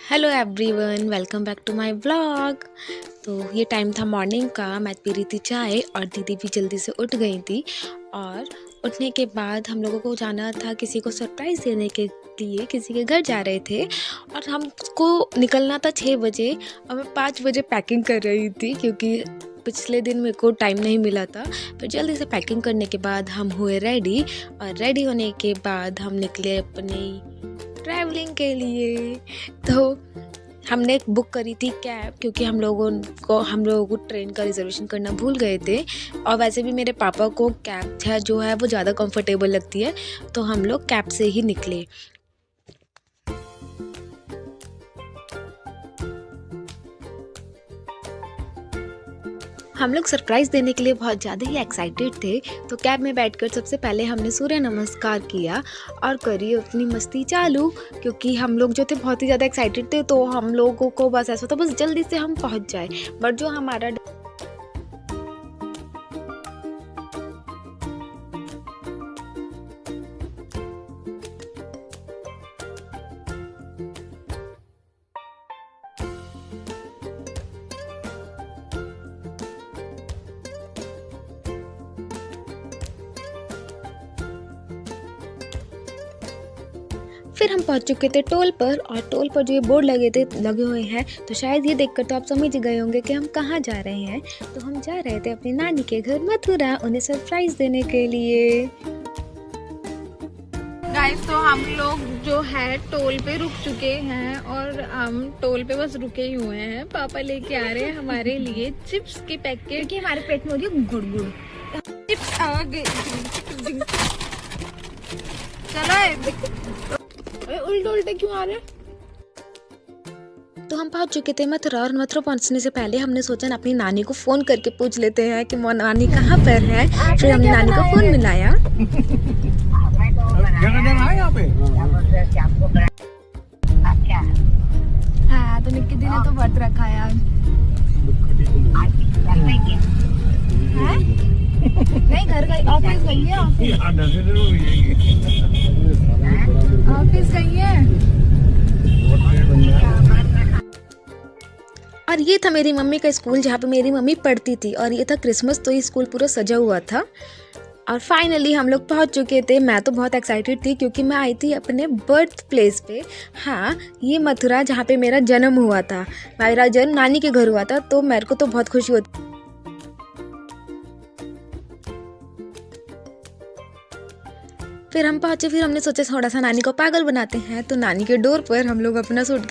Hello everyone, welcome back to my vlog. तो ये time था मॉर्निंग का। मैं पी रही थी चाय और दीदी भी जल्दी से उठ गई थी। और उठने के बाद हम लोगों को जाना था, किसी को सरप्राइज़ देने के लिए किसी के घर जा रहे थे। और हमको निकलना था 6 बजे और मैं 5 बजे पैकिंग कर रही थी, क्योंकि पिछले दिन मेरे को टाइम नहीं मिला था। फिर जल्दी से पैकिंग करने के बाद हम हुए रेडी, और रेडी होने के बाद हम निकले अपनी ट्रैवलिंग के लिए। तो हमने एक बुक करी थी कैब, क्योंकि हम लोगों को ट्रेन का रिजर्वेशन करना भूल गए थे। और वैसे भी मेरे पापा को कैब जो है वो ज़्यादा कंफर्टेबल लगती है, तो हम लोग कैब से ही निकले। हम लोग सरप्राइज़ देने के लिए बहुत ज़्यादा ही एक्साइटेड थे। तो कैब में बैठकर सबसे पहले हमने सूर्य नमस्कार किया और करी अपनी मस्ती चालू, क्योंकि हम लोग जो थे बहुत ही ज़्यादा एक्साइटेड थे। तो हम लोगों को बस ऐसा था, बस जल्दी से हम पहुंच जाए। बट जो हमारा फिर हम पहुंच चुके थे टोल पर। और टोल पर जो ये बोर्ड लगे हुए हैं, तो शायद ये देखकर तो आप समझ गए होंगे कि हम कहाँ जा रहे हैं। तो हम जा रहे थे अपनी नानी के घर मथुरा, उन्हें सरप्राइज देने के लिए। गाइस, तो हम लोग जो है टोल पे रुक चुके हैं, और हम टोल पे बस रुके ही हुए हैं। पापा लेके आ रहे हैं हमारे लिए चिप्स के पैकेट, क्योंकि हमारे पेट में हो रही है गुड़। चिप्स आ गए। चलो उल्टे उल्टे क्यों आ रहे हैं? तो हम पहुंच चुके थे मथुरा, और मथुरा पहुंचने से पहले हमने सोचा अपनी नानी को फ़ोन करके पूछ लेते हैं कि नानी कहाँ पर है। फिर हमने नानी को फ़ोन मिलाया। हाँ, तो निक्की दी ने तो व्रत रखा है आज। नहीं, घर गई, ऑफिस गई है। ऑफिस गई है। और ये था मेरी मम्मी का स्कूल, जहाँ पे मेरी मम्मी पढ़ती थी। और ये था क्रिसमस, तो ये स्कूल पूरा सजा हुआ था। और फाइनली हम लोग पहुँच चुके थे। मैं तो बहुत एक्साइटेड थी, क्योंकि मैं आई थी अपने बर्थ प्लेस पे। हाँ, ये मथुरा, जहाँ पे मेरा जन्म हुआ था। मेरा जन्म नानी के घर हुआ था, तो मेरे को तो बहुत खुशी होती। फिर हम पहुँचे। फिर हमने सोचा थोड़ा सा नानी को पागल बनाते हैं, तो नानी के डोर पर हम लोग अपना सूट